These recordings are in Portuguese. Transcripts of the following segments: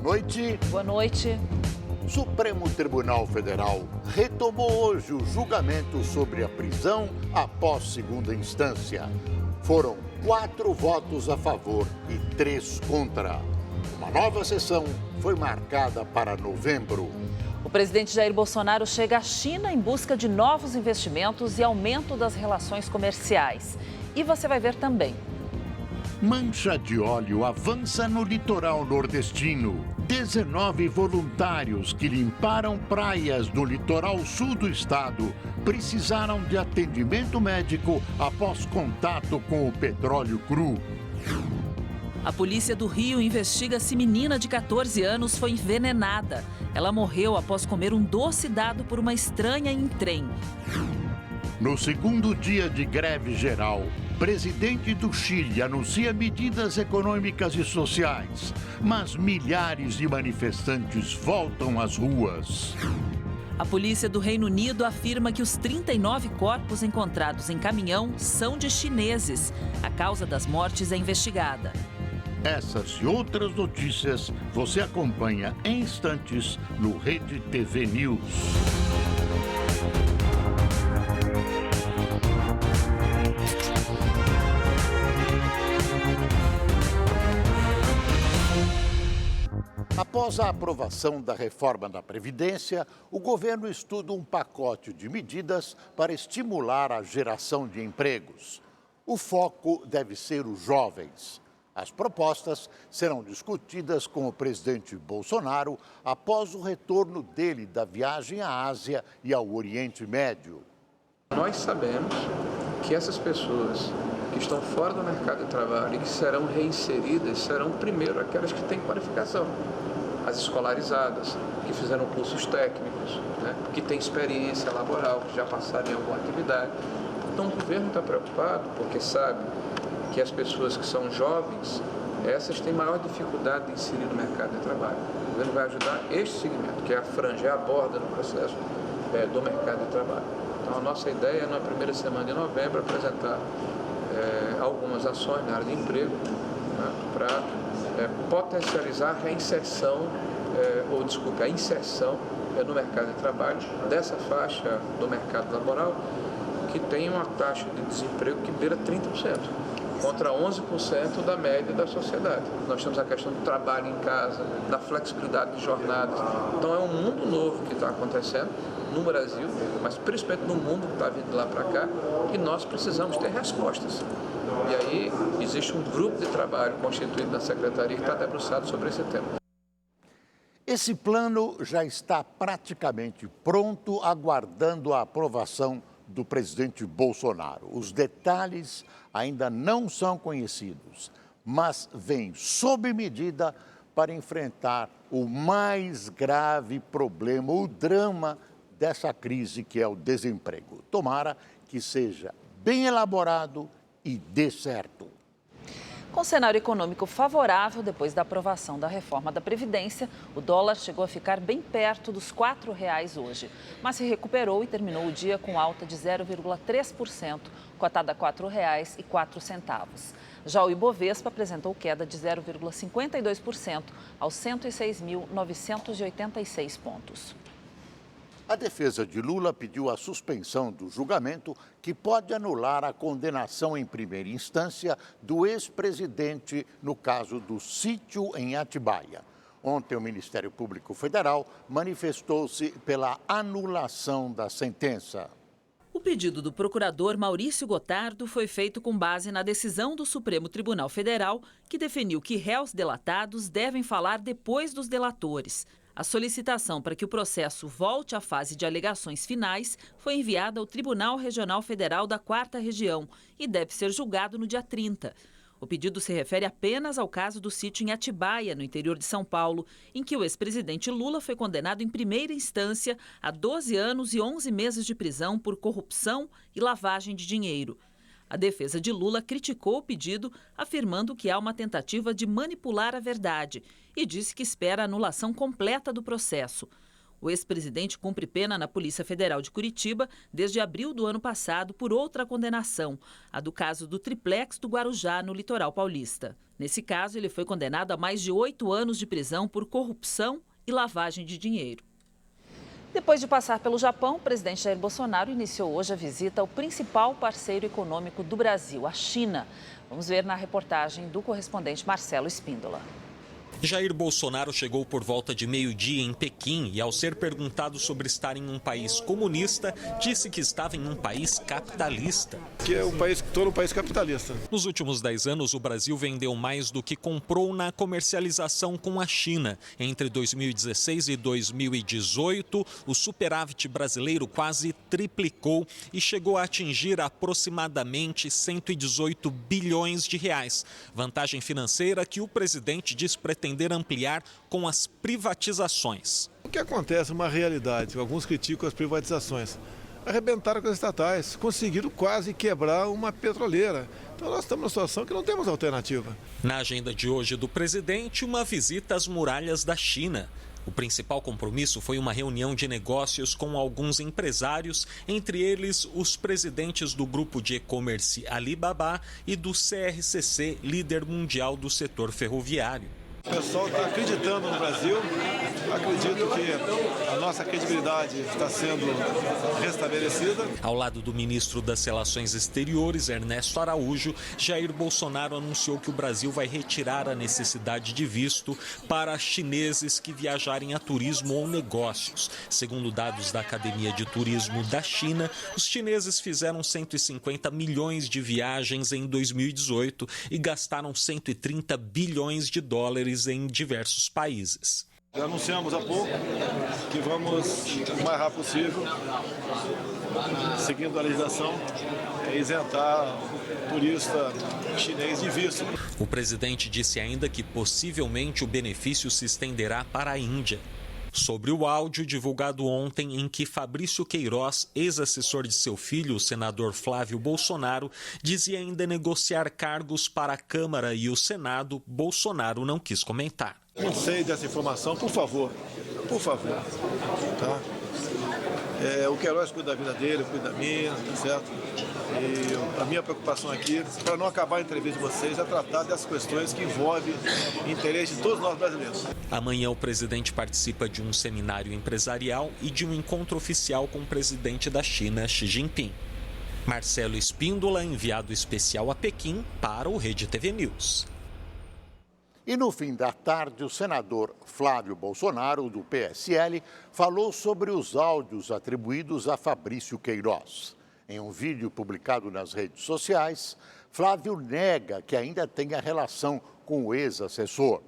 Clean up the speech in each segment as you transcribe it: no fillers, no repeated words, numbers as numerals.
noite. Boa noite. O Supremo Tribunal Federal retomou hoje o julgamento sobre a prisão após segunda instância. Foram 4 votos a favor e 3 contra. Uma nova sessão foi marcada para novembro. O presidente Jair Bolsonaro chega à China em busca de novos investimentos e aumento das relações comerciais. E você vai ver também. Mancha de óleo avança no litoral nordestino. 19 voluntários que limparam praias no litoral sul do estado precisaram de atendimento médico após contato com o petróleo cru. A polícia do Rio investiga se menina de 14 anos foi envenenada. Ela morreu após comer um doce dado por uma estranha em trem. No segundo dia de greve geral, o presidente do Chile anuncia medidas econômicas e sociais, mas milhares de manifestantes voltam às ruas. A polícia do Reino Unido afirma que os 39 corpos encontrados em caminhão são de chineses. A causa das mortes é investigada. Essas e outras notícias você acompanha em instantes no Rede TV News. Após a aprovação da reforma da Previdência, o governo estuda um pacote de medidas para estimular a geração de empregos. O foco deve ser os jovens. As propostas serão discutidas com o presidente Bolsonaro após o retorno dele da viagem à Ásia e ao Oriente Médio. Nós sabemos que essas pessoas que estão fora do mercado de trabalho e que serão reinseridas serão primeiro aquelas que têm qualificação. As escolarizadas, que fizeram cursos técnicos, que têm experiência laboral, que já passaram em alguma atividade. Então o governo está preocupado porque sabe que as pessoas que são jovens, essas têm maior dificuldade de inserir no mercado de trabalho. O governo vai ajudar este segmento, que é a franja, é a borda no processo do mercado de trabalho. Então a nossa ideia é, na primeira semana de novembro, apresentar algumas ações na área de emprego para potencializar a reinserção, a inserção no mercado de trabalho dessa faixa do mercado laboral que tem uma taxa de desemprego que beira 30%, contra 11% da média da sociedade. Nós temos a questão do trabalho em casa, da flexibilidade de jornadas. Então é um mundo novo que está acontecendo no Brasil, mas principalmente no mundo que está vindo lá para cá, e nós precisamos ter respostas. E aí existe um grupo de trabalho constituído na Secretaria que está debruçado sobre esse tema. Esse plano já está praticamente pronto, aguardando a aprovação do presidente Bolsonaro. Os detalhes ainda não são conhecidos, mas vem sob medida para enfrentar o mais grave problema, o drama dessa crise que é o desemprego. Tomara que seja bem elaborado e dê certo. Com cenário econômico favorável, depois da aprovação da reforma da Previdência, o dólar chegou a ficar bem perto dos R$ 4,00 hoje, mas se recuperou e terminou o dia com alta de 0,3%, cotada a R$ 4,04. Já o Ibovespa apresentou queda de 0,52% aos 106.986 pontos. A defesa de Lula pediu a suspensão do julgamento que pode anular a condenação em primeira instância do ex-presidente no caso do sítio em Atibaia. Ontem, o Ministério Público Federal manifestou-se pela anulação da sentença. O pedido do procurador Maurício Gotardo foi feito com base na decisão do Supremo Tribunal Federal, que definiu que réus delatados devem falar depois dos delatores. A solicitação para que o processo volte à fase de alegações finais foi enviada ao Tribunal Regional Federal da 4ª Região e deve ser julgado no dia 30. O pedido se refere apenas ao caso do sítio em Atibaia, no interior de São Paulo, em que o ex-presidente Lula foi condenado em primeira instância a 12 anos e 11 meses de prisão por corrupção e lavagem de dinheiro. A defesa de Lula criticou o pedido, afirmando que há uma tentativa de manipular a verdade e disse que espera a anulação completa do processo. O ex-presidente cumpre pena na Polícia Federal de Curitiba desde abril do ano passado por outra condenação, a do caso do triplex do Guarujá, no litoral paulista. Nesse caso, ele foi condenado a mais de 8 anos de prisão por corrupção e lavagem de dinheiro. Depois de passar pelo Japão, o presidente Jair Bolsonaro iniciou hoje a visita ao principal parceiro econômico do Brasil, a China. Vamos ver na reportagem do correspondente Marcelo Espíndola. Jair Bolsonaro chegou por volta de meio-dia em Pequim e, ao ser perguntado sobre estar em um país comunista, disse que estava em um país capitalista. Que é todo um país capitalista. Nos últimos 10 anos, o Brasil vendeu mais do que comprou na comercialização com a China. Entre 2016 e 2018, o superávit brasileiro quase triplicou e chegou a atingir aproximadamente 118 bilhões de reais. Vantagem financeira que o presidente diz pretender ampliar com as privatizações. O que acontece, uma realidade, alguns criticam as privatizações. Arrebentaram com as estatais, conseguiram quase quebrar uma petroleira. Então nós estamos numa situação que não temos alternativa. Na agenda de hoje do presidente, uma visita às muralhas da China. O principal compromisso foi uma reunião de negócios com alguns empresários, entre eles os presidentes do grupo de e-commerce Alibaba e do CRCC, líder mundial do setor ferroviário. O pessoal está acreditando no Brasil, acredito que a nossa credibilidade está sendo restabelecida. Ao lado do ministro das Relações Exteriores, Ernesto Araújo, Jair Bolsonaro anunciou que o Brasil vai retirar a necessidade de visto para chineses que viajarem a turismo ou negócios. Segundo dados da Academia de Turismo da China, os chineses fizeram 150 milhões de viagens em 2018 e gastaram 130 bilhões de dólares em diversos países. Já anunciamos há pouco que vamos, o mais rápido possível, seguindo a legislação, isentar turista chinês de visto. O presidente disse ainda que possivelmente o benefício se estenderá para a Índia. Sobre o áudio divulgado ontem em que Fabrício Queiroz, ex-assessor de seu filho, o senador Flávio Bolsonaro, dizia ainda negociar cargos para a Câmara e o Senado, Bolsonaro não quis comentar. Não sei dessa informação, por favor, tá? O Queiroz cuida da vida dele, eu cuido da minha, tá certo? E a minha preocupação aqui, para não acabar a entrevista de vocês, é tratar dessas questões que envolvem o interesse de todos nós brasileiros. Amanhã o presidente participa de um seminário empresarial e de um encontro oficial com o presidente da China, Xi Jinping. Marcelo Espíndola, enviado especial a Pequim para o Rede TV News. E no fim da tarde, o senador Flávio Bolsonaro, do PSL, falou sobre os áudios atribuídos a Fabrício Queiroz. Em um vídeo publicado nas redes sociais, Flávio nega que ainda tenha relação com o ex-assessor.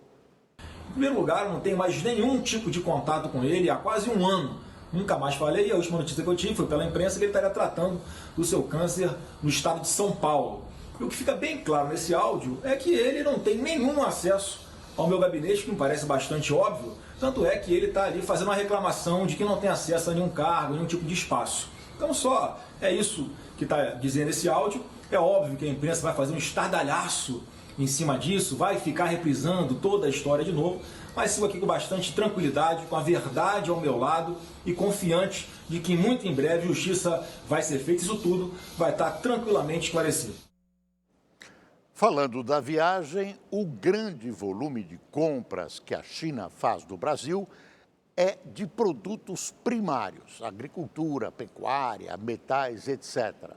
Em primeiro lugar, eu não tenho mais nenhum tipo de contato com ele há quase um ano. Nunca mais falei, e a última notícia que eu tive foi pela imprensa que ele estaria tratando do seu câncer no estado de São Paulo. E o que fica bem claro nesse áudio é que ele não tem nenhum acesso ao meu gabinete, que me parece bastante óbvio. Tanto é que ele está ali fazendo uma reclamação de que não tem acesso a nenhum cargo, nenhum tipo de espaço. Então só é isso que está dizendo esse áudio. É óbvio que a imprensa vai fazer um estardalhaço em cima disso, vai ficar reprisando toda a história de novo, mas sigo aqui com bastante tranquilidade, com a verdade ao meu lado e confiante de que muito em breve justiça vai ser feita. Isso tudo vai estar tranquilamente esclarecido. Falando da viagem, o grande volume de compras que a China faz do Brasil é de produtos primários, agricultura, pecuária, metais, etc.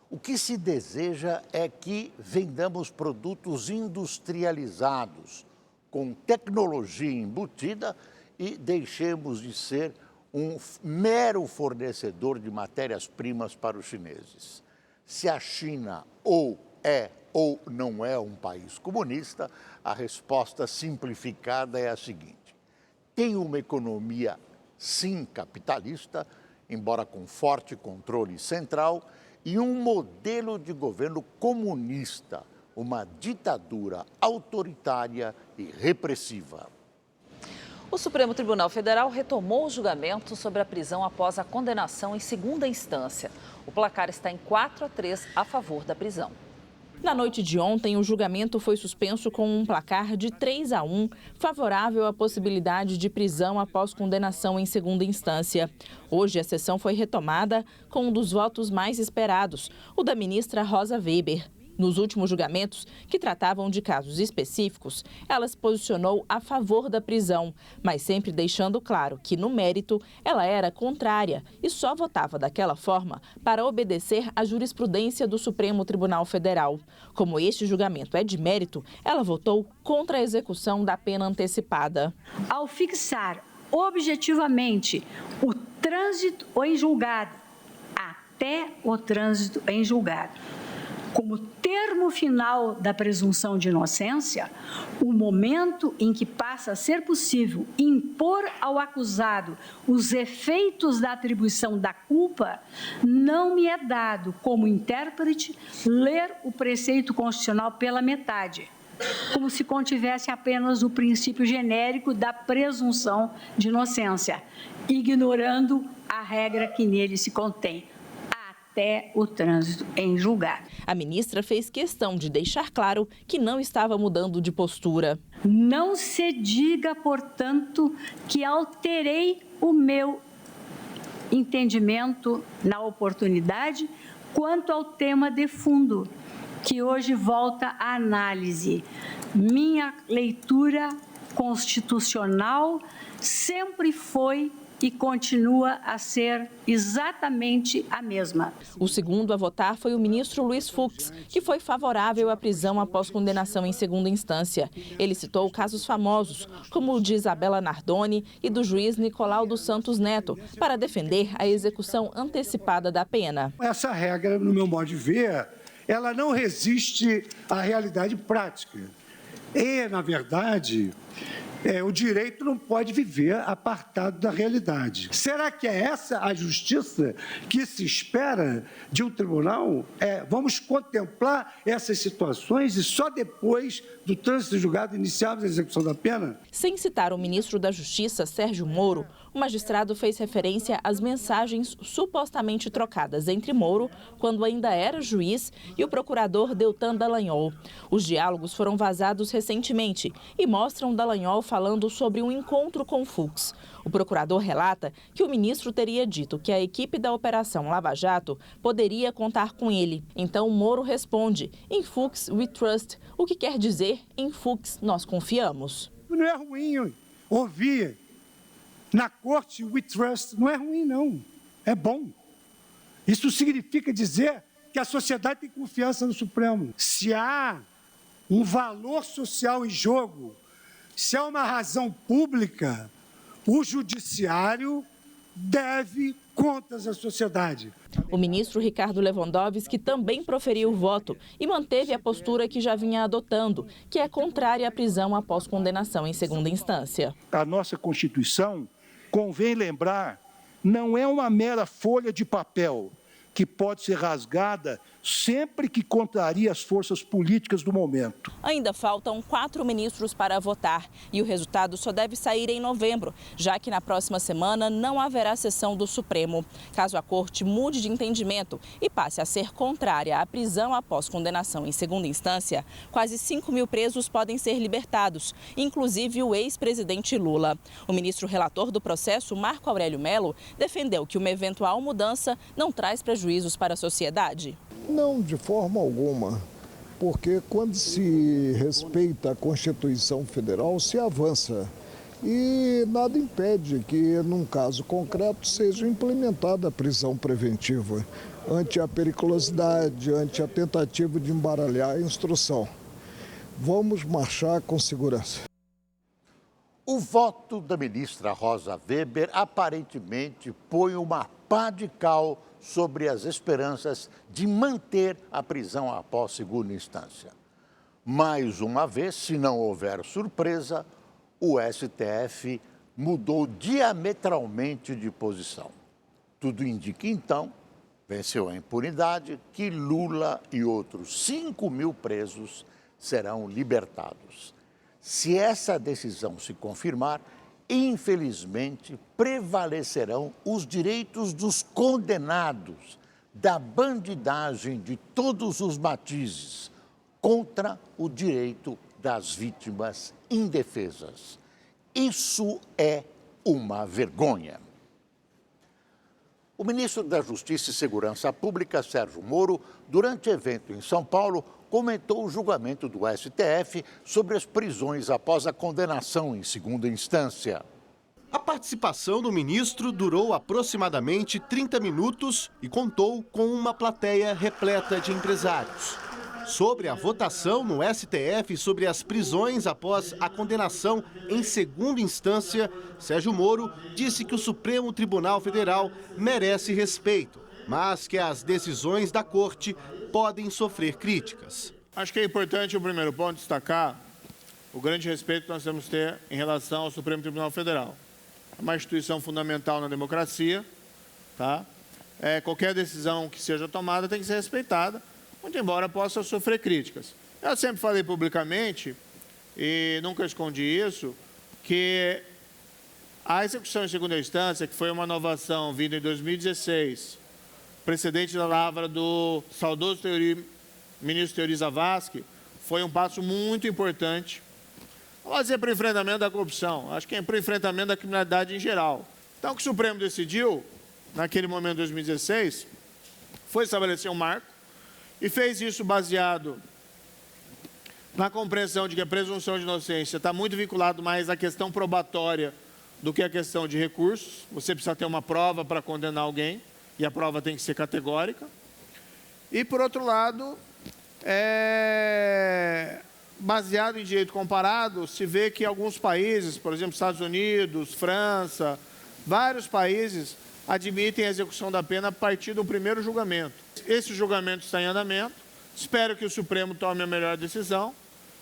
O que se deseja é que vendamos produtos industrializados, com tecnologia embutida e deixemos de ser um mero fornecedor de matérias-primas para os chineses. Se a China ou é ou não é um país comunista, a resposta simplificada é a seguinte: tem uma economia, sim, capitalista, embora com forte controle central, e um modelo de governo comunista, uma ditadura autoritária e repressiva. O Supremo Tribunal Federal retomou o julgamento sobre a prisão após a condenação em segunda instância. O placar está em 4-3 a favor da prisão. Na noite de ontem, o julgamento foi suspenso com um placar de 3-1, favorável à possibilidade de prisão após condenação em segunda instância. Hoje, a sessão foi retomada com um dos votos mais esperados, o da ministra Rosa Weber. Nos últimos julgamentos, que tratavam de casos específicos, ela se posicionou a favor da prisão, mas sempre deixando claro que, no mérito, ela era contrária e só votava daquela forma para obedecer à jurisprudência do Supremo Tribunal Federal. Como este julgamento é de mérito, ela votou contra a execução da pena antecipada. Ao fixar objetivamente o trânsito em julgado, até o trânsito em julgado, como termo final da presunção de inocência, o momento em que passa a ser possível impor ao acusado os efeitos da atribuição da culpa, não me é dado, como intérprete, ler o preceito constitucional pela metade, como se contivesse apenas o princípio genérico da presunção de inocência, ignorando a regra que nele se contém, até o trânsito em julgado. A ministra fez questão de deixar claro que não estava mudando de postura. Não se diga, portanto, que alterei o meu entendimento na oportunidade quanto ao tema de fundo, que hoje volta à análise. Minha leitura constitucional sempre foi e continua a ser exatamente a mesma. O segundo a votar foi o ministro Luiz Fux, que foi favorável à prisão após condenação em segunda instância. Ele citou casos famosos, como o de Isabela Nardoni e do juiz Nicolau dos Santos Neto, para defender a execução antecipada da pena. Essa regra, no meu modo de ver, ela não resiste à realidade prática. E, na verdade, o direito não pode viver apartado da realidade. Será que é essa a justiça que se espera de um tribunal? Vamos contemplar essas situações e só depois do trânsito julgado iniciarmos a execução da pena? Sem citar o ministro da Justiça, Sérgio Moro, o magistrado fez referência às mensagens supostamente trocadas entre Moro, quando ainda era juiz, e o procurador Deltan Dallagnol. Os diálogos foram vazados recentemente e mostram Dallagnol falando sobre um encontro com Fux. O procurador relata que o ministro teria dito que a equipe da Operação Lava Jato poderia contar com ele. Então Moro responde: "Em Fux we trust", o que quer dizer "em Fux nós confiamos". Não é ruim ouvir na corte we trust, não é ruim não, é bom. Isso significa dizer que a sociedade tem confiança no Supremo. Se há um valor social em jogo, se há uma razão pública, o judiciário deve contas à sociedade. O ministro Ricardo Lewandowski também proferiu o voto e manteve a postura que já vinha adotando, que é contrária à prisão após condenação em segunda instância. A nossa Constituição, convém lembrar, não é uma mera folha de papel que pode ser rasgada sempre que contraria as forças políticas do momento. Ainda faltam 4 ministros para votar e o resultado só deve sair em novembro, já que na próxima semana não haverá sessão do Supremo. Caso a Corte mude de entendimento e passe a ser contrária à prisão após condenação em segunda instância, quase 5.000 presos podem ser libertados, inclusive o ex-presidente Lula. O ministro relator do processo, Marco Aurélio Mello, defendeu que uma eventual mudança não traz prejuízos para a sociedade. Não, de forma alguma, porque quando se respeita a Constituição Federal, se avança. E nada impede que, num caso concreto, seja implementada a prisão preventiva, ante a periculosidade, ante a tentativa de embaralhar a instrução. Vamos marchar com segurança. O voto da ministra Rosa Weber aparentemente põe uma pá de cal sobre as esperanças de manter a prisão após segunda instância. Mais uma vez, se não houver surpresa, o STF mudou diametralmente de posição. Tudo indica, então, venceu a impunidade, que Lula e outros 5.000 presos serão libertados. Se essa decisão se confirmar, infelizmente, prevalecerão os direitos dos condenados da bandidagem de todos os matizes contra o direito das vítimas indefesas. Isso é uma vergonha. O ministro da Justiça e Segurança Pública, Sérgio Moro, durante evento em São Paulo, comentou o julgamento do STF sobre as prisões após a condenação em segunda instância. A participação do ministro durou aproximadamente 30 minutos e contou com uma plateia repleta de empresários. Sobre a votação no STF sobre as prisões após a condenação em segunda instância, Sérgio Moro disse que o Supremo Tribunal Federal merece respeito, mas que as decisões da Corte podem sofrer críticas. Acho que é importante, o primeiro ponto, destacar o grande respeito que nós temos que ter em relação ao Supremo Tribunal Federal. É uma instituição fundamental na democracia, tá? Qualquer decisão que seja tomada tem que ser respeitada, muito embora possa sofrer críticas. Eu sempre falei publicamente, e nunca escondi isso, que a execução em segunda instância, que foi uma inovação vinda em 2016, precedente da lavra do saudoso ministro Teori Zavascki, foi um passo muito importante. Vamos dizer, para o enfrentamento da corrupção, acho que é para o enfrentamento da criminalidade em geral. Então, o que o Supremo decidiu, naquele momento, em 2016, foi estabelecer um marco e fez isso baseado na compreensão de que a presunção de inocência está muito vinculado mais à questão probatória do que à questão de recursos. Você precisa ter uma prova para condenar alguém e a prova tem que ser categórica. E, por outro lado, baseado em direito comparado, se vê que alguns países, por exemplo, Estados Unidos, França, vários países admitem a execução da pena a partir do primeiro julgamento. Esse julgamento está em andamento, espero que o Supremo tome a melhor decisão.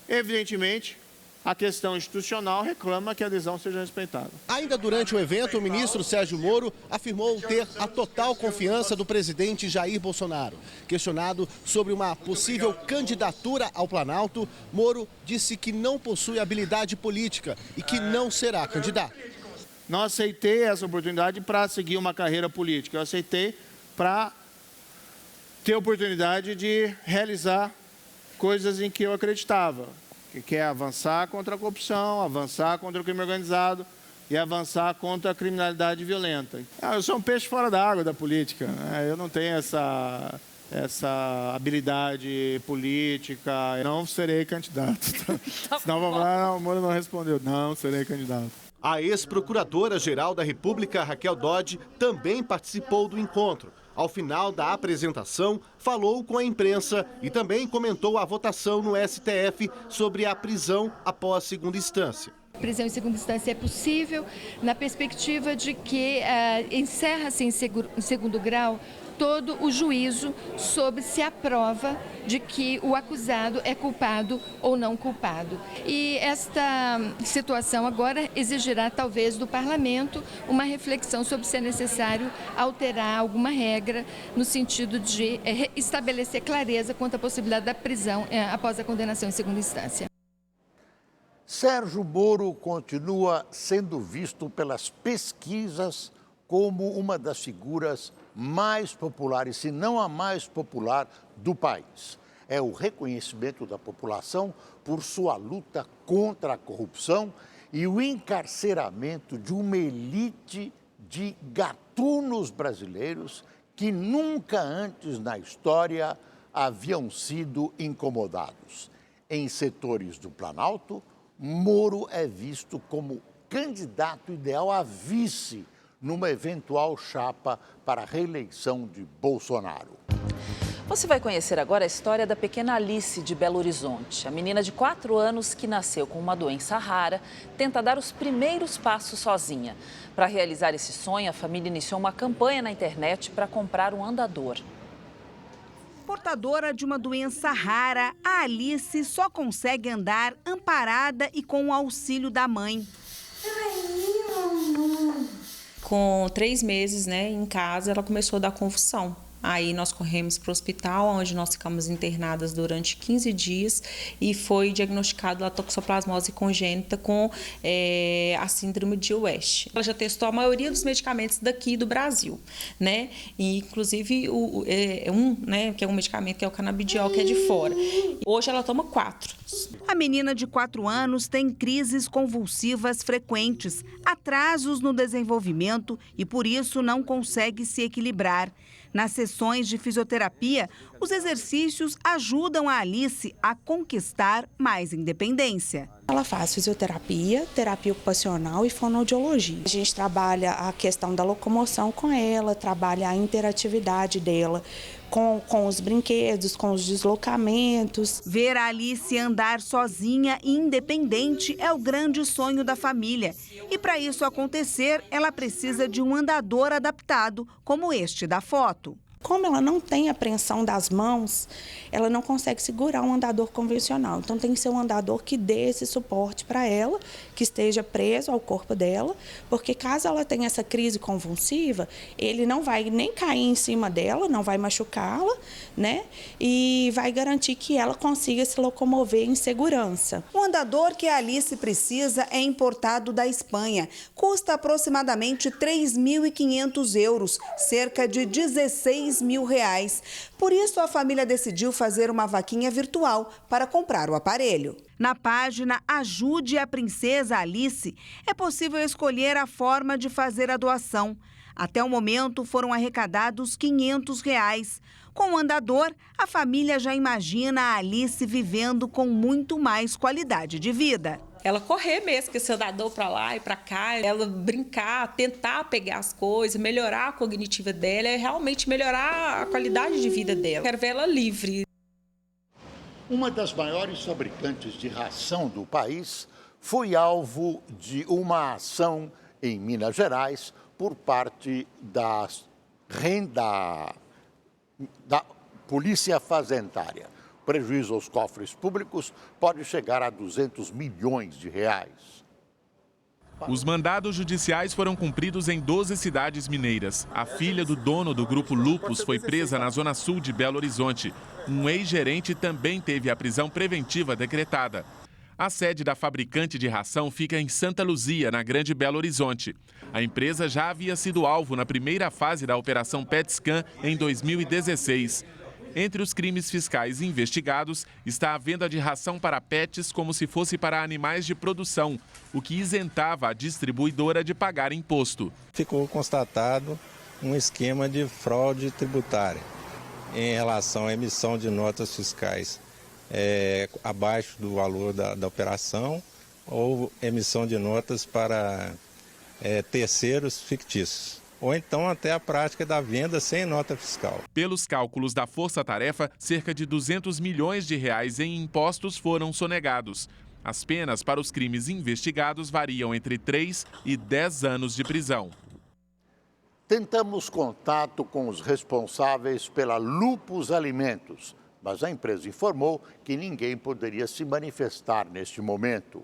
Evidentemente, a questão institucional reclama que a adesão seja respeitada. Ainda durante o evento, o ministro Sérgio Moro afirmou ter a total confiança do presidente Jair Bolsonaro. Questionado sobre uma possível candidatura ao Planalto, Moro disse que não possui habilidade política e que não será candidato. Não aceitei essa oportunidade para seguir uma carreira política. Eu aceitei para ter a oportunidade de realizar coisas em que eu acreditava, que é avançar contra a corrupção, avançar contra o crime organizado e avançar contra a criminalidade violenta. Eu sou um peixe fora da água da política, né? Eu não tenho essa habilidade política, não serei candidato. Senão vou falar, o Moro não respondeu, não serei candidato. A ex-procuradora-geral da República, Raquel Dodge, também participou do encontro. Ao final da apresentação, falou com a imprensa e também comentou a votação no STF sobre a prisão após segunda instância. A prisão em segunda instância é possível na perspectiva de que encerra-se em segundo grau todo o juízo sobre se a prova de que o acusado é culpado ou não culpado. E esta situação agora exigirá, talvez, do Parlamento uma reflexão sobre se é necessário alterar alguma regra no sentido de estabelecer clareza quanto à possibilidade da prisão após a condenação em segunda instância. Sérgio Moro continua sendo visto pelas pesquisas como uma das figuras mais populares, se não a mais popular do país. É o reconhecimento da população por sua luta contra a corrupção e o encarceramento de uma elite de gatunos brasileiros que nunca antes na história haviam sido incomodados. Em setores do Planalto, Moro é visto como candidato ideal a vice numa eventual chapa para a reeleição de Bolsonaro. Você vai conhecer agora a história da pequena Alice de Belo Horizonte. A menina de 4 anos que nasceu com uma doença rara tenta dar os primeiros passos sozinha. Para realizar esse sonho, a família iniciou uma campanha na internet para comprar um andador. Portadora de uma doença rara, a Alice só consegue andar amparada e com o auxílio da mãe. Com 3 meses, em casa, ela começou a dar convulsão. Aí nós corremos para o hospital, onde nós ficamos internadas durante 15 dias e foi diagnosticado a toxoplasmose congênita com a síndrome de West. Ela já testou a maioria dos medicamentos daqui do Brasil, né? E, inclusive que é um medicamento que é o canabidiol, que é de fora. Hoje ela toma 4. A menina de 4 anos tem crises convulsivas frequentes, atrasos no desenvolvimento e por isso não consegue se equilibrar. Nas sessões de fisioterapia, os exercícios ajudam a Alice a conquistar mais independência. Ela faz fisioterapia, terapia ocupacional e fonoaudiologia. A gente trabalha a questão da locomoção com ela, trabalha a interatividade dela com os brinquedos, com os deslocamentos. Ver a Alice andar sozinha e independente é o grande sonho da família. E para isso acontecer, ela precisa de um andador adaptado, como este da foto. Como ela não tem apreensão das mãos, ela não consegue segurar um andador convencional. Então tem que ser um andador que dê esse suporte para ela, que esteja preso ao corpo dela, porque caso ela tenha essa crise convulsiva, ele não vai nem cair em cima dela, não vai machucá-la, né? E vai garantir que ela consiga se locomover em segurança. O andador que a Alice precisa é importado da Espanha. Custa aproximadamente 3.500 euros, cerca de 16 mil reais. Por isso, a família decidiu fazer uma vaquinha virtual para comprar o aparelho. Na página Ajude a Princesa Alice, é possível escolher a forma de fazer a doação. Até o momento, foram arrecadados R$500. Com o andador, a família já imagina a Alice vivendo com muito mais qualidade de vida. Ela correr mesmo, com esse andador para lá e para cá, ela brincar, tentar pegar as coisas, melhorar a cognitiva dela, realmente melhorar a qualidade de vida dela. Quero ver ela livre. Uma das maiores fabricantes de ração do país foi alvo de uma ação em Minas Gerais por parte da Polícia Fazendária. O prejuízo aos cofres públicos pode chegar a 200 milhões de reais. Os mandados judiciais foram cumpridos em 12 cidades mineiras. A filha do dono do grupo Lupus foi presa na zona sul de Belo Horizonte. Um ex-gerente também teve a prisão preventiva decretada. A sede da fabricante de ração fica em Santa Luzia, na Grande Belo Horizonte. A empresa já havia sido alvo na primeira fase da Operação PetScan em 2016. Entre os crimes fiscais investigados está a venda de ração para pets como se fosse para animais de produção, o que isentava a distribuidora de pagar imposto. Ficou constatado um esquema de fraude tributária em relação à emissão de notas fiscais abaixo do valor da operação ou emissão de notas para terceiros fictícios. Ou então até a prática da venda sem nota fiscal. Pelos cálculos da Força Tarefa, cerca de 200 milhões de reais em impostos foram sonegados. As penas para os crimes investigados variam entre 3 e 10 anos de prisão. Tentamos contato com os responsáveis pela Lupus Alimentos, mas a empresa informou que ninguém poderia se manifestar neste momento.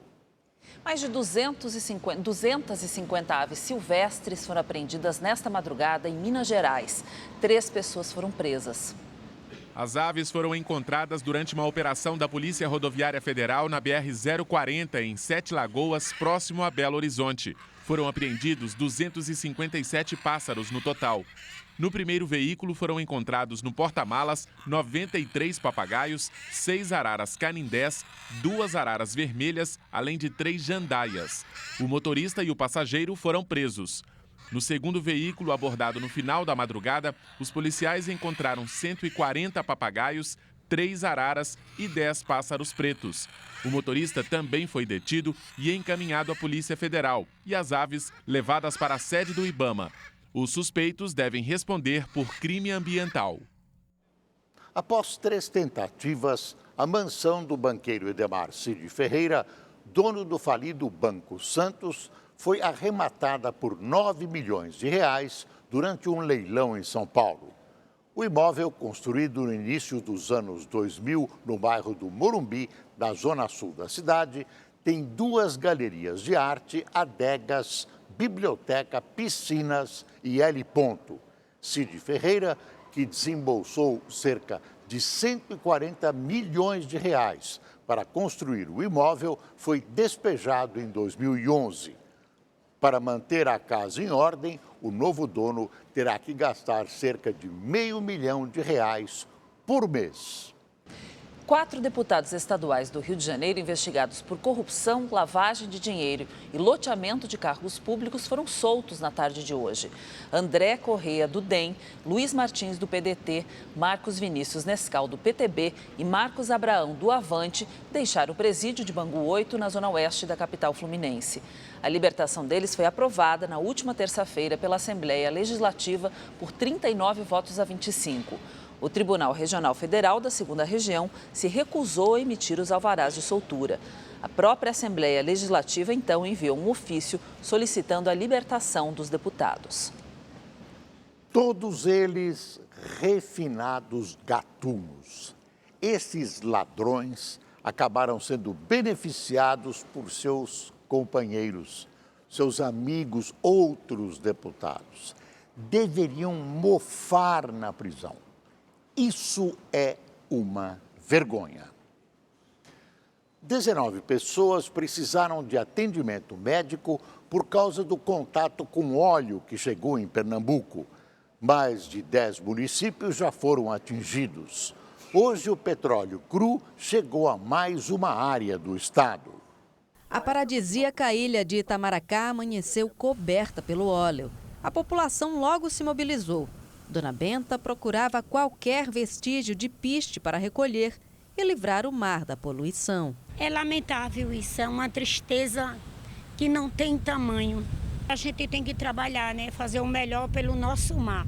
Mais de 250 aves silvestres foram apreendidas nesta madrugada em Minas Gerais. 3 pessoas foram presas. As aves foram encontradas durante uma operação da Polícia Rodoviária Federal na BR-040, em 7 Lagoas, próximo a Belo Horizonte. Foram apreendidos 257 pássaros no total. No primeiro veículo foram encontrados no porta-malas 93 papagaios, 6 araras canindés, 2 araras vermelhas, além de 3 jandaias. O motorista e o passageiro foram presos. No segundo veículo, abordado no final da madrugada, os policiais encontraram 140 papagaios, 3 araras e 10 pássaros pretos. O motorista também foi detido e encaminhado à Polícia Federal e as aves levadas para a sede do IBAMA. Os suspeitos devem responder por crime ambiental. Após 3 tentativas, a mansão do banqueiro Edemar Cid Ferreira, dono do falido Banco Santos, foi arrematada por 9 milhões de reais durante um leilão em São Paulo. O imóvel, construído no início dos anos 2000, no bairro do Morumbi, da zona sul da cidade, tem 2 galerias de arte, adegas, biblioteca, piscinas e L. Cid Ferreira que desembolsou cerca de 140 milhões de reais para construir o imóvel, foi despejado em 2011. Para manter a casa em ordem, o novo dono terá que gastar cerca de R$500 milhão por mês. 4 deputados estaduais do Rio de Janeiro investigados por corrupção, lavagem de dinheiro e loteamento de cargos públicos foram soltos na tarde de hoje. André Correia, do DEM, Luiz Martins, do PDT, Marcos Vinícius Nescau, do PTB e Marcos Abraão, do Avante, deixaram o presídio de Bangu 8, na zona oeste da capital fluminense. A libertação deles foi aprovada na última terça-feira pela Assembleia Legislativa por 39 votos a 25. O Tribunal Regional Federal da 2ª Região se recusou a emitir os alvarás de soltura. A própria Assembleia Legislativa, então, enviou um ofício solicitando a libertação dos deputados. Todos eles refinados gatunos. Esses ladrões acabaram sendo beneficiados por seus companheiros, seus amigos, outros deputados. Deveriam mofar na prisão. Isso é uma vergonha. 19 pessoas precisaram de atendimento médico por causa do contato com óleo que chegou em Pernambuco. Mais de 10 municípios já foram atingidos. Hoje, o petróleo cru chegou a mais uma área do estado. A paradisíaca ilha de Itamaracá amanheceu coberta pelo óleo. A população logo se mobilizou. Dona Benta procurava qualquer vestígio de piste para recolher e livrar o mar da poluição. É lamentável isso, é uma tristeza que não tem tamanho. A gente tem que trabalhar, né? Fazer o melhor pelo nosso mar.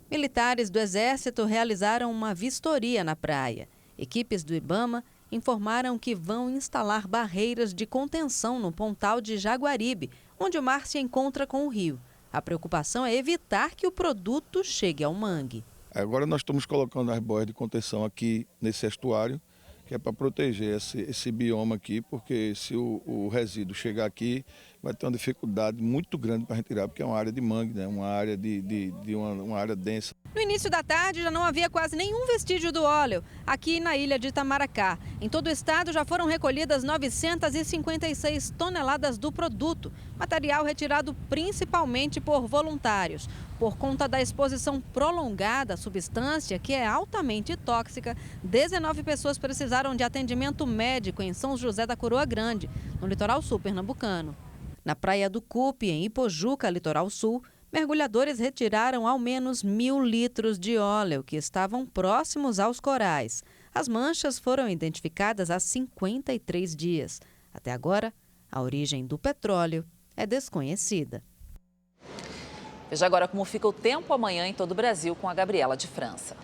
Militares do Exército realizaram uma vistoria na praia. Equipes do IBAMA informaram que vão instalar barreiras de contenção no pontal de Jaguaribe, onde o mar se encontra com o rio. A preocupação é evitar que o produto chegue ao mangue. Agora nós estamos colocando as boias de contenção aqui nesse estuário, que é para proteger esse bioma aqui, porque se o resíduo chegar aqui, vai ter uma dificuldade muito grande para retirar, porque é uma área de mangue, né? Uma área uma área densa. No início da tarde já não havia quase nenhum vestígio do óleo aqui na ilha de Itamaracá. Em todo o estado já foram recolhidas 956 toneladas do produto, material retirado principalmente por voluntários. Por conta da exposição prolongada à substância, que é altamente tóxica, 19 pessoas precisaram de atendimento médico em São José da Coroa Grande, no litoral sul pernambucano. Na Praia do Cupe, em Ipojuca, litoral sul, mergulhadores retiraram ao menos 1.000 litros de óleo que estavam próximos aos corais. As manchas foram identificadas há 53 dias. Até agora, a origem do petróleo é desconhecida. Veja agora como fica o tempo amanhã em todo o Brasil com a Gabriela de França.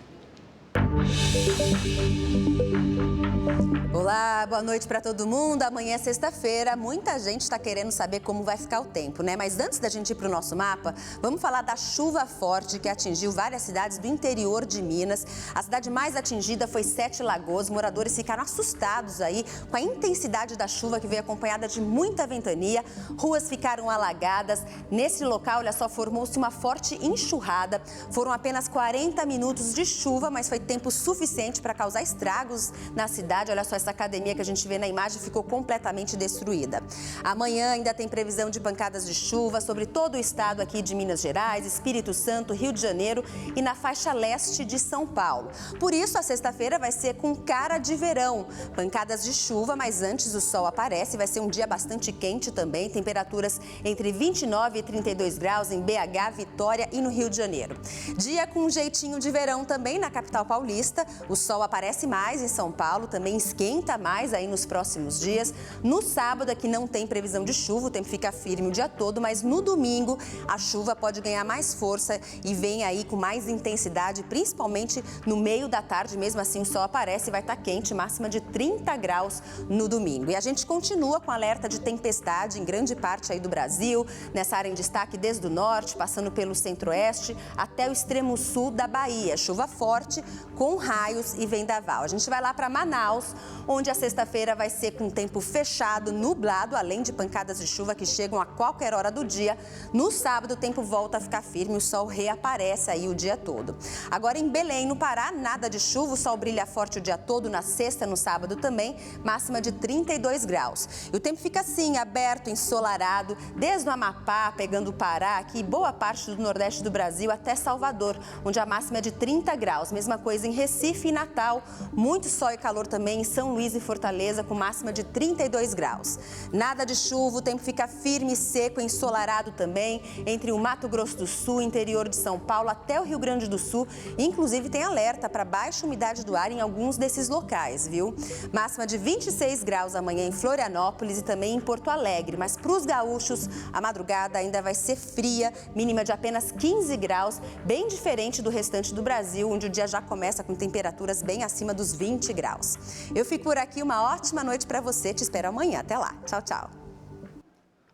Olá, boa noite para todo mundo. Amanhã é sexta-feira, muita gente está querendo saber como vai ficar o tempo, né? Mas antes da gente ir para o nosso mapa, vamos falar da chuva forte que atingiu várias cidades do interior de Minas. A cidade mais atingida foi Sete Lagoas. Moradores ficaram assustados aí com a intensidade da chuva que veio acompanhada de muita ventania. Ruas ficaram alagadas. Nesse local, olha só, formou-se uma forte enxurrada. Foram apenas 40 minutos de chuva, mas foi tempo suficiente para causar estragos na cidade. Olha só, essa academia que a gente vê na imagem ficou completamente destruída. Amanhã ainda tem previsão de pancadas de chuva sobre todo o estado aqui de Minas Gerais, Espírito Santo, Rio de Janeiro e na faixa leste de São Paulo. Por isso, a sexta-feira vai ser com cara de verão. Pancadas de chuva, mas antes o sol aparece. Vai ser um dia bastante quente também. Temperaturas entre 29 e 32 graus em BH, Vitória e no Rio de Janeiro. Dia com um jeitinho de verão também na capital paulista. O sol aparece mais em São Paulo, também esquenta mais aí nos próximos dias. No sábado aqui não tem previsão de chuva, o tempo fica firme o dia todo, mas no domingo a chuva pode ganhar mais força e vem aí com mais intensidade, principalmente no meio da tarde. Mesmo assim o sol aparece e vai estar quente, máxima de 30 graus no domingo. E a gente continua com alerta de tempestade em grande parte aí do Brasil, nessa área em destaque desde o norte, passando pelo centro-oeste até o extremo sul da Bahia. Chuva forte com raios e vendaval. A gente vai lá para Manaus, graus, onde a sexta-feira vai ser com tempo fechado, nublado, além de pancadas de chuva que chegam a qualquer hora do dia. No sábado, o tempo volta a ficar firme, o sol reaparece aí o dia todo. Agora, em Belém, no Pará, nada de chuva, o sol brilha forte o dia todo, na sexta, no sábado também, máxima de 32 graus. E o tempo fica assim, aberto, ensolarado, desde o Amapá, pegando o Pará, aqui, boa parte do nordeste do Brasil, até Salvador, onde a máxima é de 30 graus. Mesma coisa em Recife e Natal, muito sol e calor também em São Luís e Fortaleza, com máxima de 32 graus. Nada de chuva, o tempo fica firme, seco, ensolarado também, entre o Mato Grosso do Sul, interior de São Paulo, até o Rio Grande do Sul. Inclusive, tem alerta para baixa umidade do ar em alguns desses locais, viu? Máxima de 26 graus amanhã em Florianópolis e também em Porto Alegre. Mas para os gaúchos, a madrugada ainda vai ser fria, mínima de apenas 15 graus, bem diferente do restante do Brasil, onde o dia já começa com temperaturas bem acima dos 20 graus. Eu fico por aqui, uma ótima noite para você, te espero amanhã. Até lá. Tchau, tchau.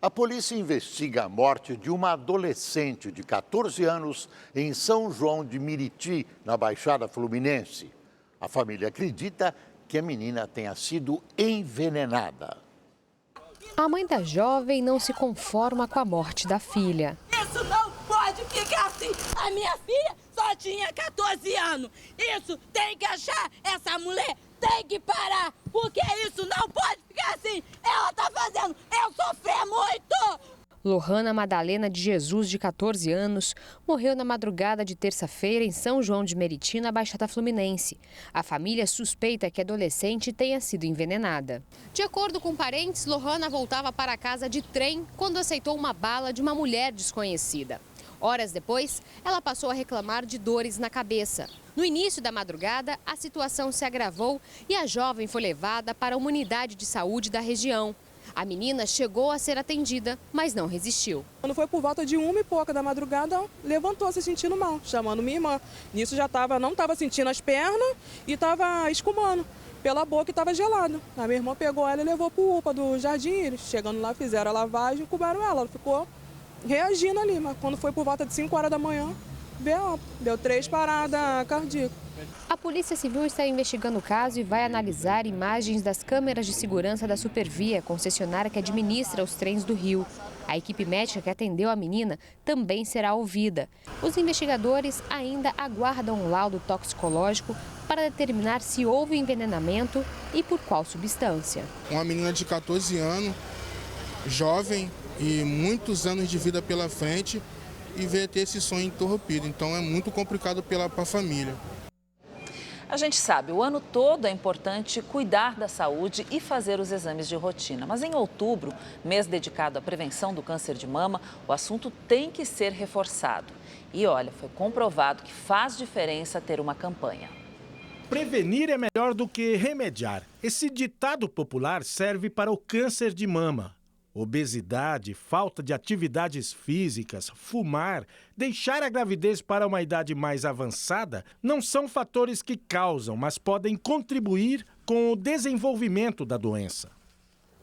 A polícia investiga a morte de uma adolescente de 14 anos em São João de Meriti, na Baixada Fluminense. A família acredita que a menina tenha sido envenenada. A mãe da jovem não se conforma com a morte da filha. Isso não pode ficar assim. A minha filha só tinha 14 anos. Isso tem que achar. Essa mulher tem que parar. Porque isso não pode ficar assim. Ela tá fazendo eu sofrer muito. Lohana Madalena de Jesus, de 14 anos, morreu na madrugada de terça-feira em São João de Meriti, na Baixada Fluminense. A família suspeita que a adolescente tenha sido envenenada. De acordo com parentes, Lohana voltava para casa de trem quando aceitou uma bala de uma mulher desconhecida. Horas depois, ela passou a reclamar de dores na cabeça. No início da madrugada, a situação se agravou e a jovem foi levada para uma unidade de saúde da região. A menina chegou a ser atendida, mas não resistiu. Quando foi por volta de 1 e pouca da madrugada, levantou se sentindo mal, chamando minha irmã. Nisso já não estava sentindo as pernas e estava escumando pela boca e estava gelado. A minha irmã pegou ela e levou para o UPA do Jardim Íris. Chegando lá, fizeram a lavagem e incubaram ela. Ela ficou reagindo ali, mas quando foi por volta de 5 horas da manhã, deu 3 paradas cardíacas. A Polícia Civil está investigando o caso e vai analisar imagens das câmeras de segurança da Supervia, concessionária que administra os trens do Rio. A equipe médica que atendeu a menina também será ouvida. Os investigadores ainda aguardam um laudo toxicológico para determinar se houve envenenamento e por qual substância. Uma menina de 14 anos, jovem e muitos anos de vida pela frente, e veio ter esse sonho interrompido. Então é muito complicado para a família. A gente sabe, o ano todo é importante cuidar da saúde e fazer os exames de rotina. Mas em outubro, mês dedicado à prevenção do câncer de mama, o assunto tem que ser reforçado. E olha, foi comprovado que faz diferença ter uma campanha. Prevenir é melhor do que remediar. Esse ditado popular serve para o câncer de mama. Obesidade, falta de atividades físicas, fumar, deixar a gravidez para uma idade mais avançada não são fatores que causam, mas podem contribuir com o desenvolvimento da doença.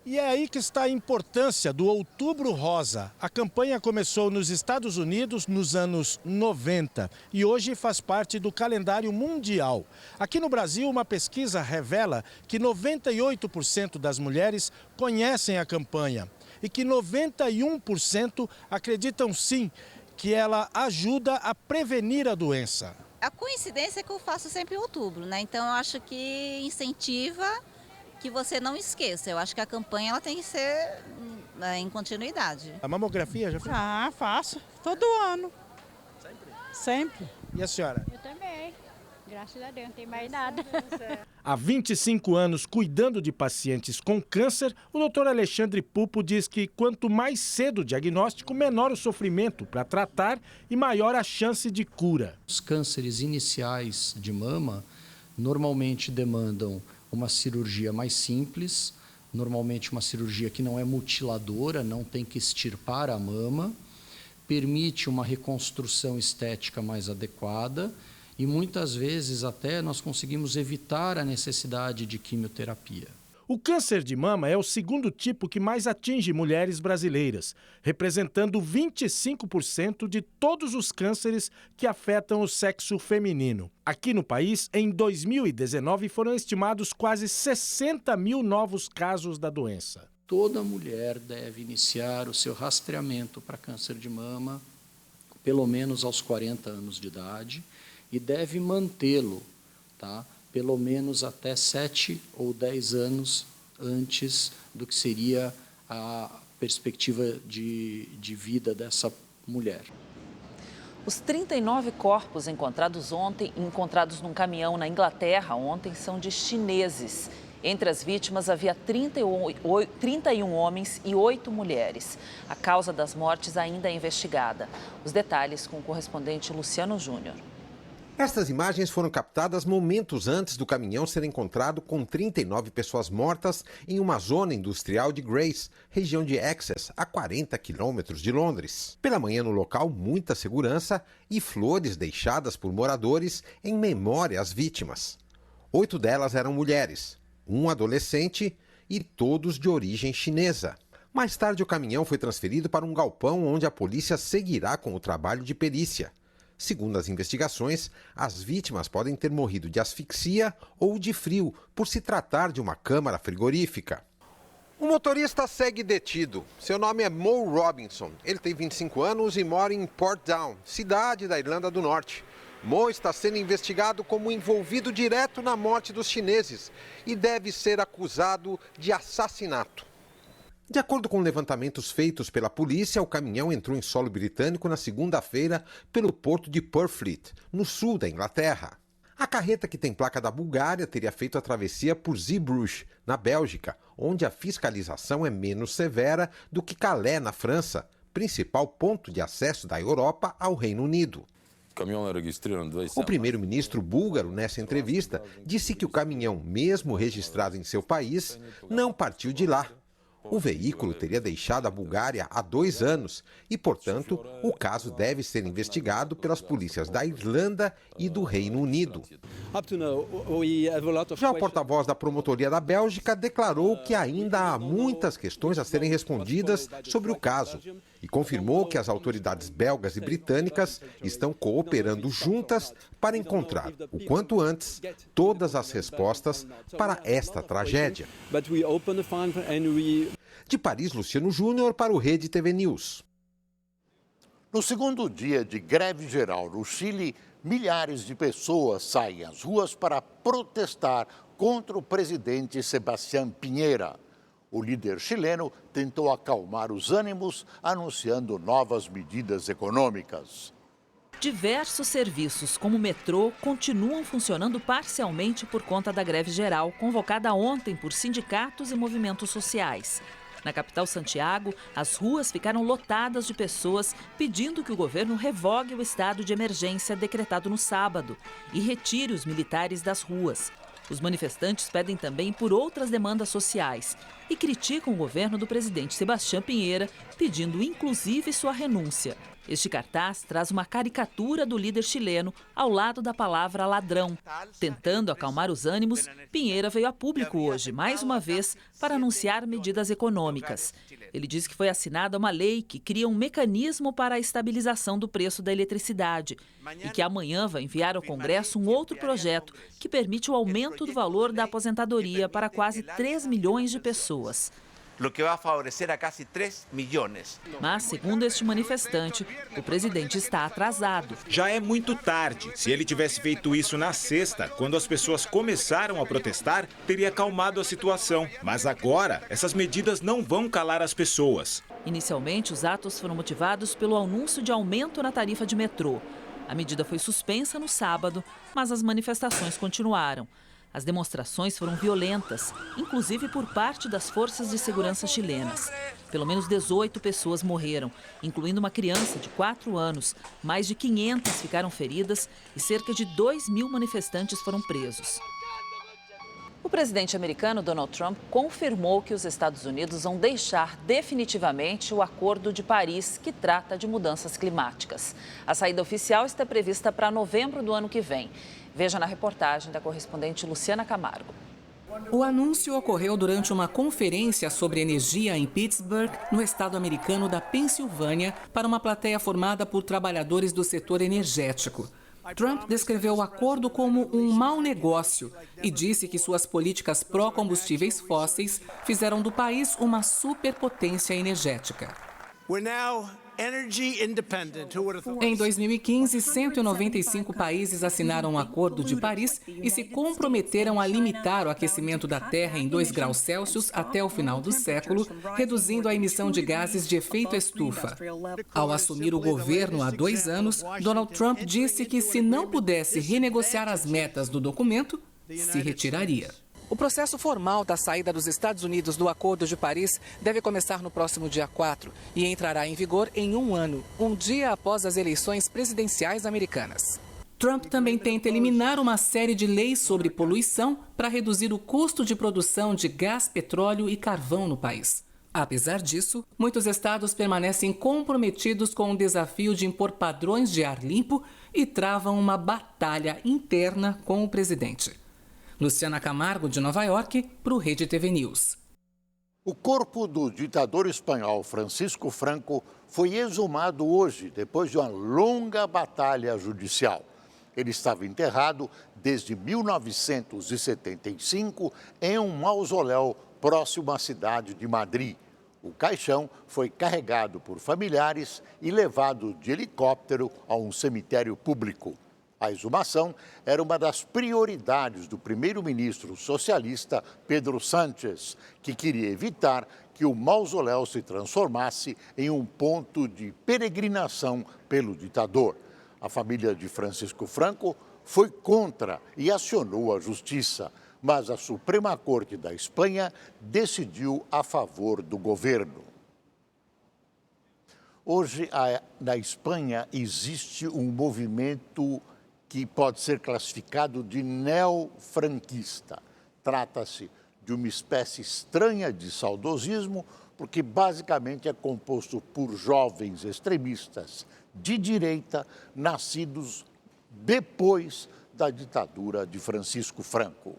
E é aí que está a importância do Outubro Rosa. A campanha começou nos Estados Unidos nos anos 90 e hoje faz parte do calendário mundial. Aqui no Brasil, uma pesquisa revela que 98% das mulheres conhecem a campanha e que 91% acreditam sim que ela ajuda a prevenir a doença. A coincidência é que eu faço sempre em outubro, né? Então eu acho que incentiva que você não esqueça. Eu acho que a campanha ela tem que ser em continuidade. A mamografia já fez? Ah, faço. Todo ano. Sempre? E a senhora? Eu também. Graças a Deus, não tem mais nada. Há 25 anos, cuidando de pacientes com câncer, o doutor Alexandre Pupo diz que quanto mais cedo o diagnóstico, menor o sofrimento para tratar e maior a chance de cura. Os cânceres iniciais de mama normalmente demandam uma cirurgia mais simples, normalmente uma cirurgia que não é mutiladora, não tem que extirpar a mama, permite uma reconstrução estética mais adequada e muitas vezes até nós conseguimos evitar a necessidade de quimioterapia. O câncer de mama é o segundo tipo que mais atinge mulheres brasileiras, representando 25% de todos os cânceres que afetam o sexo feminino. Aqui no país, em 2019, foram estimados quase 60 mil novos casos da doença. Toda mulher deve iniciar o seu rastreamento para câncer de mama pelo menos aos 40 anos de idade e deve mantê-lo, tá? Pelo menos até 7 ou 10 anos antes do que seria a perspectiva de vida dessa mulher. Os 39 corpos encontrados num caminhão na Inglaterra ontem são de chineses. Entre as vítimas havia 31 homens e 8 mulheres. A causa das mortes ainda é investigada. Os detalhes com o correspondente Luciano Júnior. Estas imagens foram captadas momentos antes do caminhão ser encontrado com 39 pessoas mortas em uma zona industrial de Grace, região de Essex, a 40 quilômetros de Londres. Pela manhã no local, muita segurança e flores deixadas por moradores em memória às vítimas. 8 delas eram mulheres, um adolescente e todos de origem chinesa. Mais tarde, o caminhão foi transferido para um galpão onde a polícia seguirá com o trabalho de perícia. Segundo as investigações, as vítimas podem ter morrido de asfixia ou de frio, por se tratar de uma câmara frigorífica. O motorista segue detido. Seu nome é Mo Robinson. Ele tem 25 anos e mora em Portdown, cidade da Irlanda do Norte. Mo está sendo investigado como envolvido direto na morte dos chineses e deve ser acusado de assassinato. De acordo com levantamentos feitos pela polícia, o caminhão entrou em solo britânico na segunda-feira pelo porto de Purfleet, no sul da Inglaterra. A carreta, que tem placa da Bulgária, teria feito a travessia por Zeebrugge, na Bélgica, onde a fiscalização é menos severa do que Calais, na França, principal ponto de acesso da Europa ao Reino Unido. O primeiro-ministro búlgaro, nessa entrevista, disse que o caminhão, mesmo registrado em seu país, não partiu de lá. O veículo teria deixado a Bulgária há 2 anos e, portanto, o caso deve ser investigado pelas polícias da Irlanda e do Reino Unido. Já o porta-voz da promotoria da Bélgica declarou que ainda há muitas questões a serem respondidas sobre o caso e confirmou que as autoridades belgas e britânicas estão cooperando juntas para encontrar, o quanto antes, todas as respostas para esta tragédia. De Paris, Luciano Júnior para o Rede TV News. No segundo dia de greve geral no Chile, milhares de pessoas saem às ruas para protestar contra o presidente Sebastián Piñera. O líder chileno tentou acalmar os ânimos, anunciando novas medidas econômicas. Diversos serviços, como o metrô, continuam funcionando parcialmente por conta da greve geral, convocada ontem por sindicatos e movimentos sociais. Na capital Santiago, as ruas ficaram lotadas de pessoas pedindo que o governo revogue o estado de emergência decretado no sábado e retire os militares das ruas. Os manifestantes pedem também por outras demandas sociais e criticam o governo do presidente Sebastián Piñera, pedindo inclusive sua renúncia. Este cartaz traz uma caricatura do líder chileno ao lado da palavra ladrão. Tentando acalmar os ânimos, Piñera veio a público hoje, mais uma vez, para anunciar medidas econômicas. Ele disse que foi assinada uma lei que cria um mecanismo para a estabilização do preço da eletricidade e que amanhã vai enviar ao Congresso um outro projeto que permite o aumento do valor da aposentadoria para quase 3 milhões de pessoas. O que vai favorecer a quase 3 milhões. Mas, segundo este manifestante, o presidente está atrasado. Já é muito tarde. Se ele tivesse feito isso na sexta, quando as pessoas começaram a protestar, teria acalmado a situação. Mas agora, essas medidas não vão calar as pessoas. Inicialmente, os atos foram motivados pelo anúncio de aumento na tarifa de metrô. A medida foi suspensa no sábado, mas as manifestações continuaram. As demonstrações foram violentas, inclusive por parte das forças de segurança chilenas. Pelo menos 18 pessoas morreram, incluindo uma criança de 4 anos. Mais de 500 ficaram feridas e cerca de 2.000 manifestantes foram presos. O presidente americano Donald Trump confirmou que os Estados Unidos vão deixar definitivamente o Acordo de Paris, que trata de mudanças climáticas. A saída oficial está prevista para novembro do ano que vem. Veja na reportagem da correspondente Luciana Camargo. O anúncio ocorreu durante uma conferência sobre energia em Pittsburgh, no estado americano da Pensilvânia, para uma plateia formada por trabalhadores do setor energético. Trump descreveu o acordo como um mau negócio e disse que suas políticas pró-combustíveis fósseis fizeram do país uma superpotência energética. Em 2015, 195 países assinaram o Acordo de Paris e se comprometeram a limitar o aquecimento da Terra em 2 graus Celsius até o final do século, reduzindo a emissão de gases de efeito estufa. Ao assumir o governo há 2 anos, Donald Trump disse que, se não pudesse renegociar as metas do documento, se retiraria. O processo formal da saída dos Estados Unidos do Acordo de Paris deve começar no próximo dia 4 e entrará em vigor em 1 ano, um dia após as eleições presidenciais americanas. Trump também tenta eliminar uma série de leis sobre poluição para reduzir o custo de produção de gás, petróleo e carvão no país. Apesar disso, muitos estados permanecem comprometidos com o desafio de impor padrões de ar limpo e travam uma batalha interna com o presidente. Luciana Camargo, de Nova York, para o Rede TV News. O corpo do ditador espanhol Francisco Franco foi exumado hoje, depois de uma longa batalha judicial. Ele estava enterrado desde 1975 em um mausoléu próximo à cidade de Madrid. O caixão foi carregado por familiares e levado de helicóptero a um cemitério público. A exumação era uma das prioridades do primeiro-ministro socialista Pedro Sánchez, que queria evitar que o mausoléu se transformasse em um ponto de peregrinação pelo ditador. A família de Francisco Franco foi contra e acionou a justiça, mas a Suprema Corte da Espanha decidiu a favor do governo. Hoje, na Espanha, existe um movimento que pode ser classificado de neofranquista. Trata-se de uma espécie estranha de saudosismo, porque basicamente é composto por jovens extremistas de direita, nascidos depois da ditadura de Francisco Franco.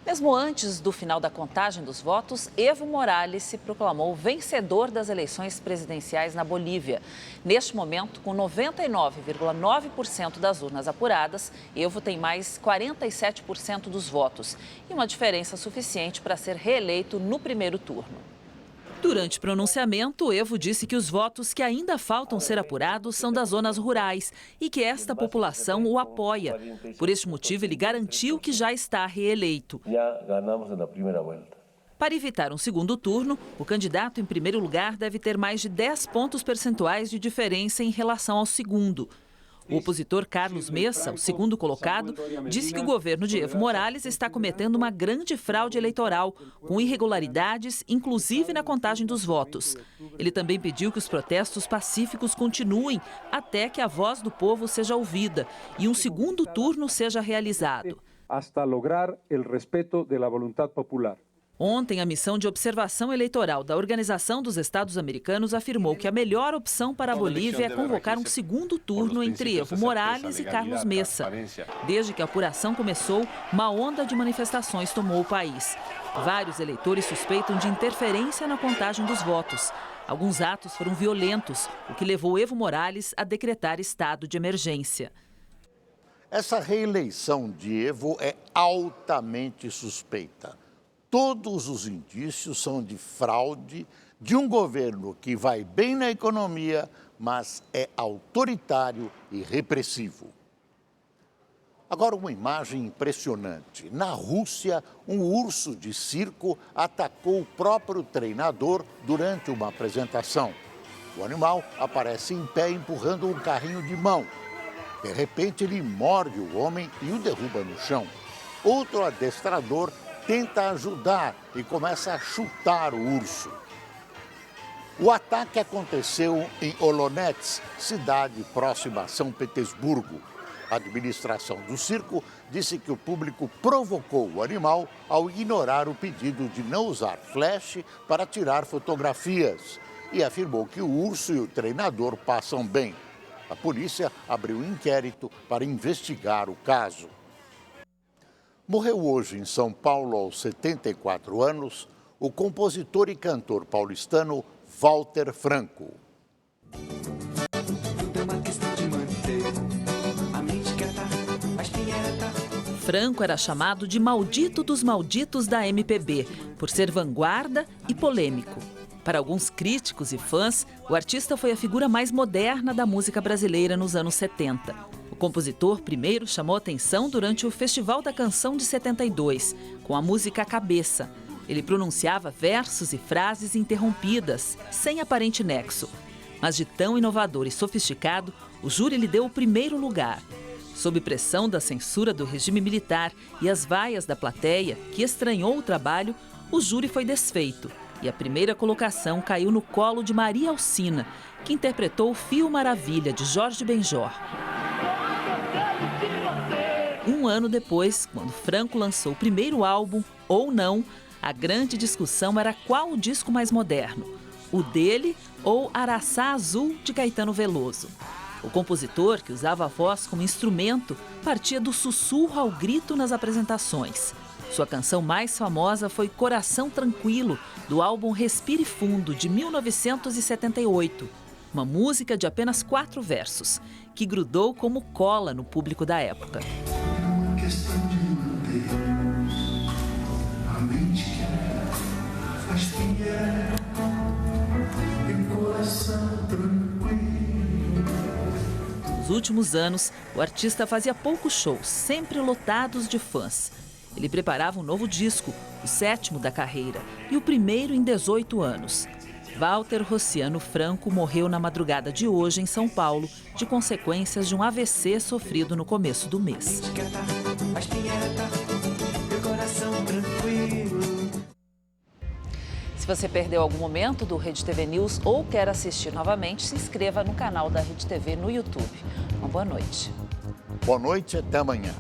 Mesmo antes do final da contagem dos votos, Evo Morales se proclamou vencedor das eleições presidenciais na Bolívia. Neste momento, com 99,9% das urnas apuradas, Evo tem mais 47% dos votos e uma diferença suficiente para ser reeleito no primeiro turno. Durante o pronunciamento, Evo disse que os votos que ainda faltam ser apurados são das zonas rurais e que esta população o apoia. Por este motivo, ele garantiu que já está reeleito. Para evitar um segundo turno, o candidato em primeiro lugar deve ter mais de 10 pontos percentuais de diferença em relação ao segundo. O opositor Carlos Mesa, o segundo colocado, disse que o governo de Evo Morales está cometendo uma grande fraude eleitoral, com irregularidades, inclusive na contagem dos votos. Ele também pediu que os protestos pacíficos continuem até que a voz do povo seja ouvida e um segundo turno seja realizado. Hasta lograr el respeto de la voluntad popular. Ontem, a missão de observação eleitoral da Organização dos Estados Americanos afirmou que a melhor opção para a Bolívia é convocar um segundo turno entre Evo Morales e Carlos Mesa. Desde que a apuração começou, uma onda de manifestações tomou o país. Vários eleitores suspeitam de interferência na contagem dos votos. Alguns atos foram violentos, o que levou Evo Morales a decretar estado de emergência. Essa reeleição de Evo é altamente suspeita. Todos os indícios são de fraude de um governo que vai bem na economia, mas é autoritário e repressivo. Agora, uma imagem impressionante. Na Rússia, um urso de circo atacou o próprio treinador durante uma apresentação. O animal aparece em pé empurrando um carrinho de mão. De repente, ele morde o homem e o derruba no chão. Outro adestrador tenta ajudar e começa a chutar o urso. O ataque aconteceu em Olonets, cidade próxima a São Petersburgo. A administração do circo disse que o público provocou o animal ao ignorar o pedido de não usar flash para tirar fotografias e afirmou que o urso e o treinador passam bem. A polícia abriu um inquérito para investigar o caso. Morreu hoje em São Paulo, aos 74 anos, o compositor e cantor paulistano Walter Franco. Franco era chamado de maldito dos malditos da MPB, por ser vanguarda e polêmico. Para alguns críticos e fãs, o artista foi a figura mais moderna da música brasileira nos anos 70. O compositor primeiro chamou atenção durante o Festival da Canção de 72, com a música Cabeça. Ele pronunciava versos e frases interrompidas, sem aparente nexo. Mas de tão inovador e sofisticado, o júri lhe deu o primeiro lugar. Sob pressão da censura do regime militar e as vaias da plateia, que estranhou o trabalho, o júri foi desfeito e a primeira colocação caiu no colo de Maria Alcina, que interpretou o Fio Maravilha, de Jorge Benjor. Um ano depois, quando Franco lançou o primeiro álbum, Ou Não, a grande discussão era qual o disco mais moderno, o dele ou Araçá Azul, de Caetano Veloso. O compositor, que usava a voz como instrumento, partia do sussurro ao grito nas apresentações. Sua canção mais famosa foi Coração Tranquilo, do álbum Respire Fundo, de 1978. Uma música de apenas 4 versos, que grudou como cola no público da época. Nos últimos anos, o artista fazia poucos shows, sempre lotados de fãs. Ele preparava um novo disco, o 7º da carreira, e o primeiro em 18 anos. Walter Rociano Franco morreu na madrugada de hoje em São Paulo, de consequências de um AVC sofrido no começo do mês. Se você perdeu algum momento do Rede TV News ou quer assistir novamente, se inscreva no canal da Rede TV no YouTube. Uma boa noite. Boa noite, até amanhã.